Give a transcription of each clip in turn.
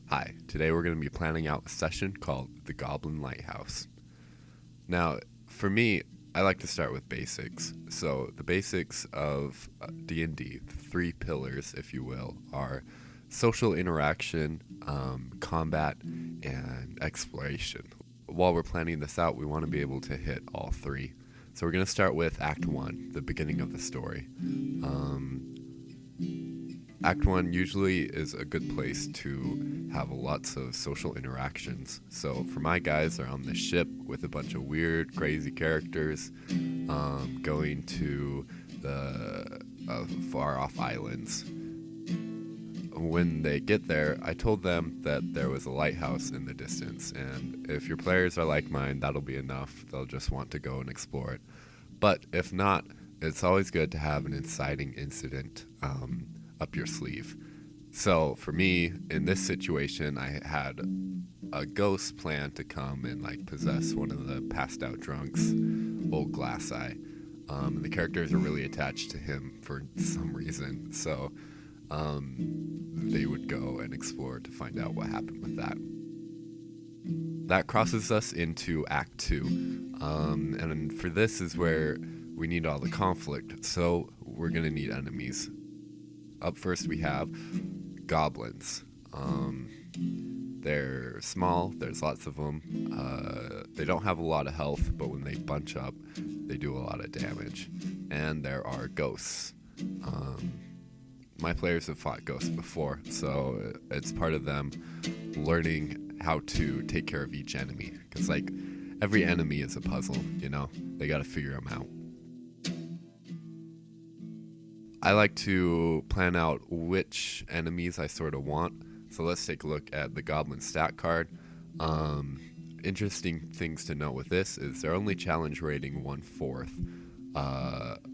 Hi, today we're going to be planning out a session called the Goblin Lighthouse. Now, for me, I like to start with basics. So, the basics of D&D, the three pillars, if you will, are social interaction, combat, and exploration. While we're planning this out, we want to be able to hit all three. So, we're going to start with Act 1, the beginning of the story. Act 1 usually is a good place to have lots of social interactions. So for my guys, they're on the ship with a bunch of weird, crazy characters, going to the far-off islands. When they get there, I told them that there was a lighthouse in the distance, and if your players are like mine, that'll be enough. They'll just want to go and explore it. But if not, it's always good to have an inciting incident up your sleeve. So for me, in this situation, I had a ghost plan to come and possess one of the passed out drunks, old Glass Eye. The characters are really attached to him for some reason, so they would go and explore to find out what happened with that. That crosses us into Act 2, and for this is where we need all the conflict, so we're going to need enemies. Up first we have goblins. They're small, there's lots of them. They don't have a lot of health, but when they bunch up, they do a lot of damage. And there are ghosts. My players have fought ghosts before, so it's part of them learning how to take care of each enemy. Because, every enemy is a puzzle, They gotta figure them out. I like to plan out which enemies I sort of want. So let's take a look at the Goblin stat card. Interesting things to note with this is they're only challenge rating 1/4,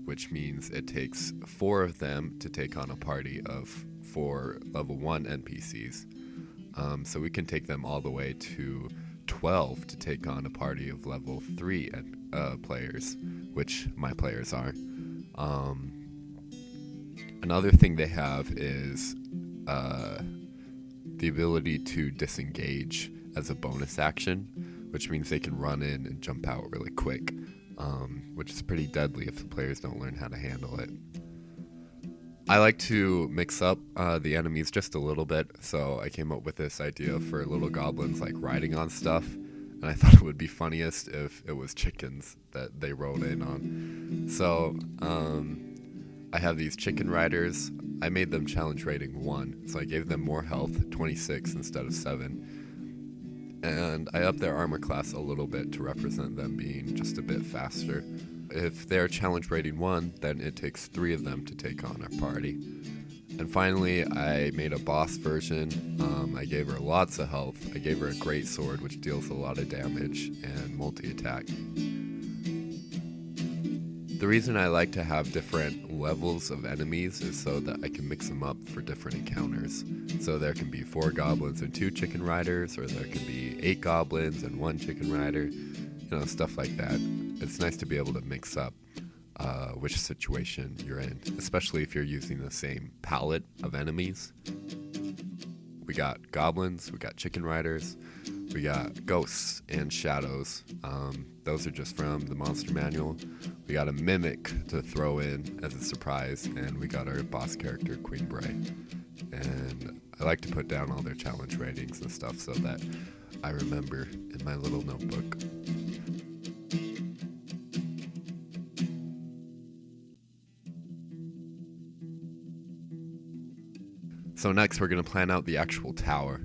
which means it takes 4 of them to take on a party of 4 level 1 NPCs. So we can take them all the way to 12 to take on a party of level 3 players, which my players are. Another thing they have is the ability to disengage as a bonus action, which means they can run in and jump out really quick, which is pretty deadly if the players don't learn how to handle it. I like to mix up the enemies just a little bit, so I came up with this idea for little goblins riding on stuff, and I thought it would be funniest if it was chickens that they rode in on. So I have these chicken riders. I made them challenge rating 1, so I gave them more health, 26 instead of 7. And I upped their armor class a little bit to represent them being just a bit faster. If they're challenge rating 1, then it takes 3 of them to take on our party. And finally, I made a boss version. I gave her lots of health. I gave her a great sword, which deals a lot of damage, and multi-attack. The reason I like to have different levels of enemies is so that I can mix them up for different encounters. So there can be 4 goblins and 2 chicken riders, or there can be 8 goblins and 1 chicken rider, stuff like that. It's nice to be able to mix up which situation you're in, especially if you're using the same palette of enemies. We got goblins, we got chicken riders, we got ghosts and shadows. Those are just from the monster manual. We got a mimic to throw in as a surprise, and we got our boss character, Queen Bray. And I like to put down all their challenge ratings and stuff so that I remember in my little notebook. So next we're going to plan out the actual tower.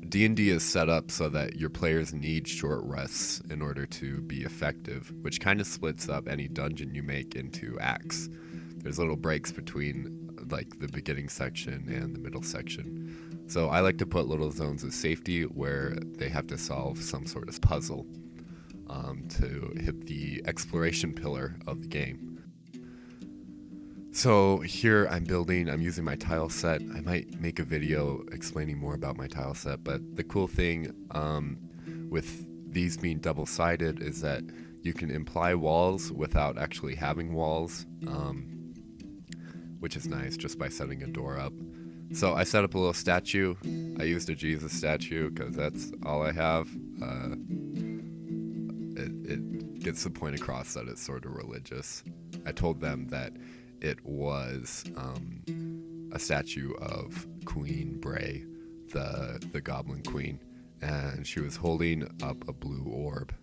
D&D is set up so that your players need short rests in order to be effective, which kind of splits up any dungeon you make into acts. There's little breaks between the beginning section and the middle section. So I like to put little zones of safety where they have to solve some sort of puzzle to hit the exploration pillar of the game. So here I'm using my tile set. I might make a video explaining more about my tile set, but the cool thing with these being double-sided is that you can imply walls without actually having walls, which is nice just by setting a door up. So I set up a little statue. I used a Jesus statue because that's all I have. It gets the point across that it's sort of religious. I told them that it was a statue of Queen Bray, the Goblin Queen, and she was holding up a blue orb.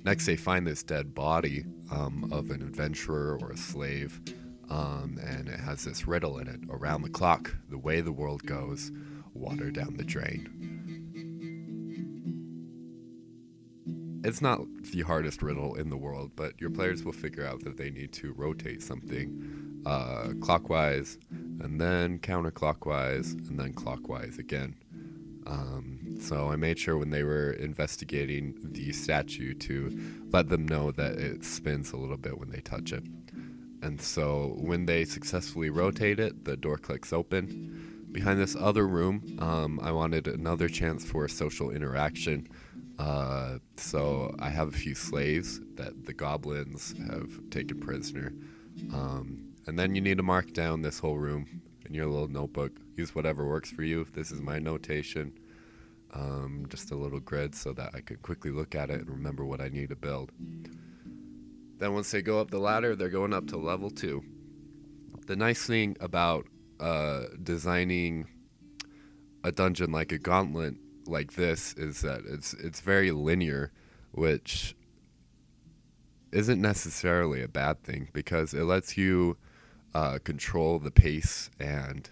Next, they find this dead body of an adventurer or a slave, and it has this riddle in it. Around the clock, the way the world goes, water down the drain. It's not the hardest riddle in the world, but your players will figure out that they need to rotate something clockwise, and then counterclockwise, and then clockwise again. So I made sure when they were investigating the statue to let them know that it spins a little bit when they touch it. And so when they successfully rotate it, the door clicks open. Behind this other room, I wanted another chance for social interaction. So I have a few slaves that the goblins have taken prisoner. And then you need to mark down this whole room in your little notebook. Use whatever works for you. This is my notation. Just a little grid so that I could quickly look at it and remember what I need to build. Then once they go up the ladder, they're going up to level 2. The nice thing about designing a dungeon like a gauntlet like this is that it's very linear, which isn't necessarily a bad thing because it lets you control the pace and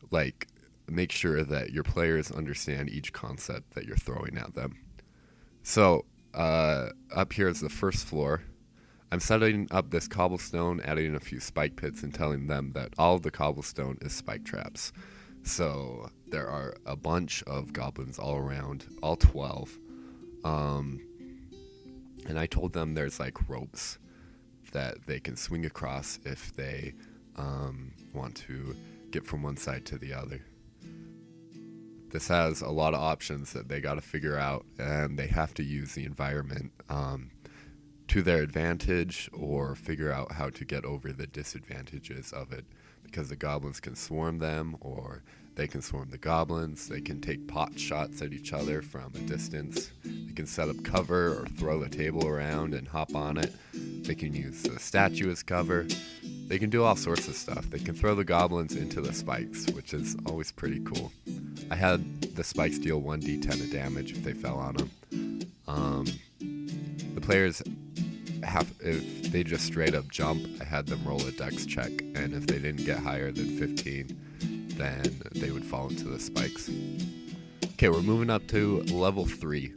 like make sure that your players understand each concept that you're throwing at them. So up here is the first floor. I'm setting up this cobblestone, adding a few spike pits, and telling them that all of the cobblestone is spike traps. So there are a bunch of goblins all around, all 12. And I told them there's like ropes that they can swing across if they want to get from one side to the other. This has a lot of options that they got to figure out, and they have to use the environment to their advantage or figure out how to get over the disadvantages of it, because the goblins can swarm them or they can swarm the goblins. They can take pot shots at each other from a distance. They can set up cover or throw the table around and hop on it. They can use the statue as cover. They can do all sorts of stuff. They can throw the goblins into the spikes, which is always pretty cool. I had the spikes deal 1d10 of damage if they fell on them. The players if they just straight up jump, I had them roll a dex check, and if they didn't get higher than 15, then they would fall into the spikes. Okay, we're moving up to level 3.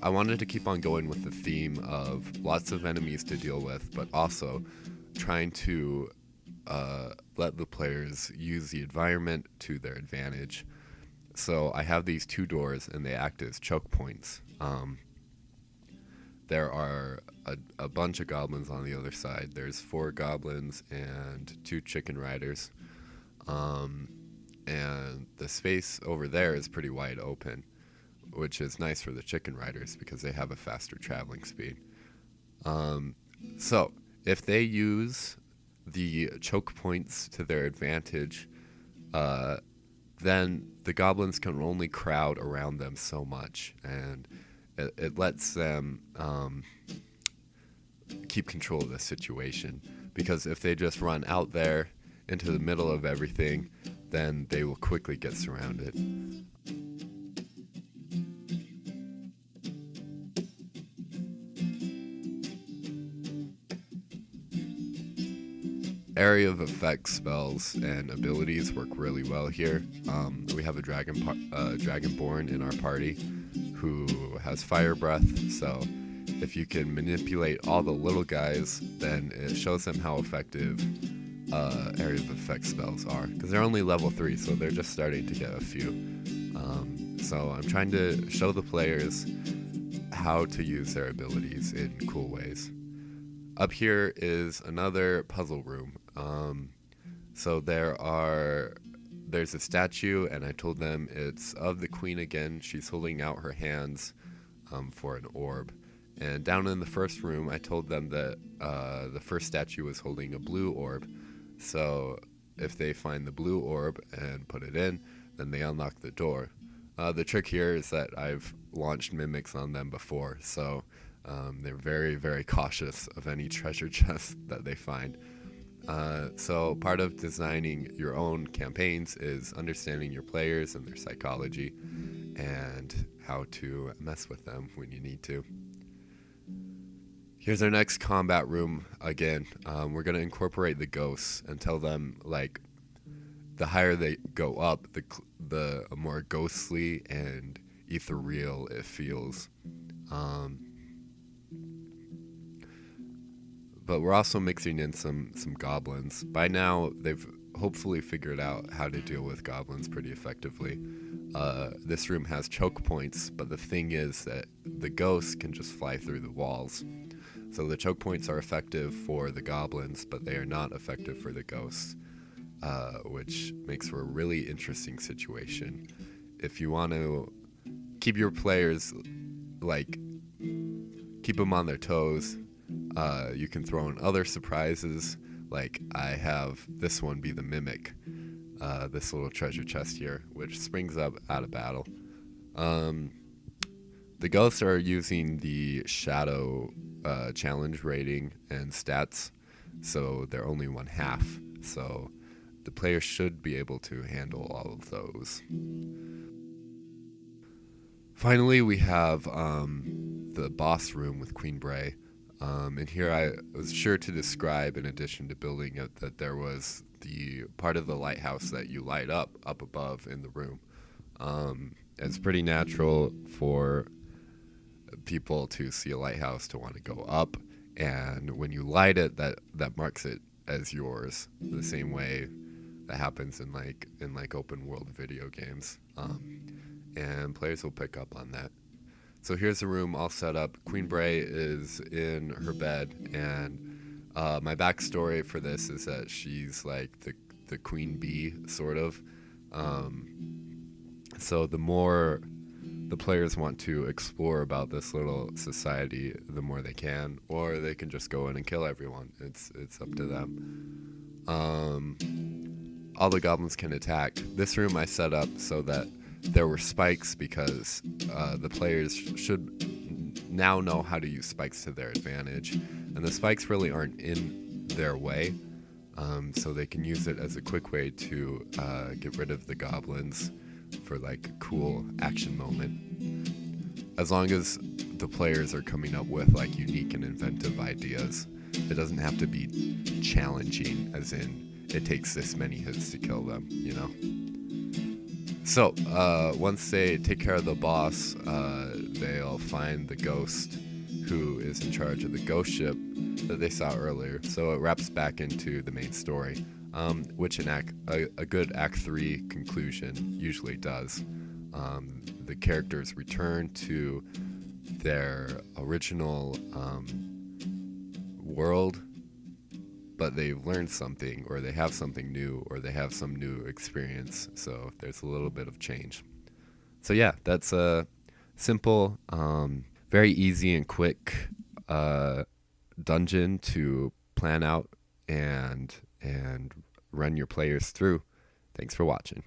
I wanted to keep on going with the theme of lots of enemies to deal with, but also trying to let the players use the environment to their advantage. So I have these 2 doors, and they act as choke points. There are a bunch of goblins on the other side. There's 4 goblins and 2 chicken riders. And the space over there is pretty wide open, which is nice for the chicken riders because they have a faster traveling speed. So if they use the choke points to their advantage, then the goblins can only crowd around them so much, and it lets them keep control of the situation, because if they just run out there into the middle of everything, then they will quickly get surrounded. Area of effect spells and abilities work really well here. We have a dragonborn in our party who has fire breath, so if you can manipulate all the little guys, then it shows them how effective area of effect spells are, because they're only level 3, so they're just starting to get a few. So I'm trying to show the players how to use their abilities in cool ways. Up here is another puzzle room. So there's a statue, and I told them it's of the queen again. She's holding out her hands for an orb. And down in the first room, I told them that the first statue was holding a blue orb. So if they find the blue orb and put it in, then they unlock the door. The trick here is that I've launched mimics on them before, so they're very, very cautious of any treasure chest that they find. So part of designing your own campaigns is understanding your players and their psychology and how to mess with them when you need to. Here's our next combat room again. We're going to incorporate the ghosts and tell them, like, the higher they go up, the more ghostly and ethereal it feels. But we're also mixing in some goblins. By now, they've hopefully figured out how to deal with goblins pretty effectively. This room has choke points, but the thing is that the ghosts can just fly through the walls. So the choke points are effective for the goblins, but they are not effective for the ghosts, which makes for a really interesting situation. If you want to keep your players, like, keep them on their toes, you can throw in other surprises, like I have this one be the mimic, this little treasure chest here, which springs up out of battle. The ghosts are using the shadow challenge rating and stats, so they're only 1/2, so the player should be able to handle all of those. Finally, we have the boss room with Queen Bray. And here I was sure to describe, in addition to building it, that there was the part of the lighthouse that you light up above in the room. It's pretty natural for people to see a lighthouse to want to go up, and when you light it, that marks it as yours, the same way that happens in like open world video games. And players will pick up on that. So here's the room all set up. Queen Bray is in her bed, and my backstory for this is that she's like the queen bee, sort of. So the more the players want to explore about this little society, the more they can, or they can just go in and kill everyone. It's up to them. All the goblins can attack. This room I set up so that there were spikes, because the players should now know how to use spikes to their advantage, and the spikes really aren't in their way, so they can use it as a quick way to get rid of the goblins for like a cool action moment. As long as the players are coming up with like unique and inventive ideas, it doesn't have to be challenging, as in it takes this many hits to kill them, you know? So, once they take care of the boss, they'll find the ghost who is in charge of the ghost ship that they saw earlier. So it wraps back into the main story, which a good Act 3 conclusion usually does. The characters return to their original world, but they've learned something, or they have something new, or they have some new experience, so there's a little bit of change. So yeah, that's a simple, very easy and quick dungeon to plan out and run your players through. Thanks for watching.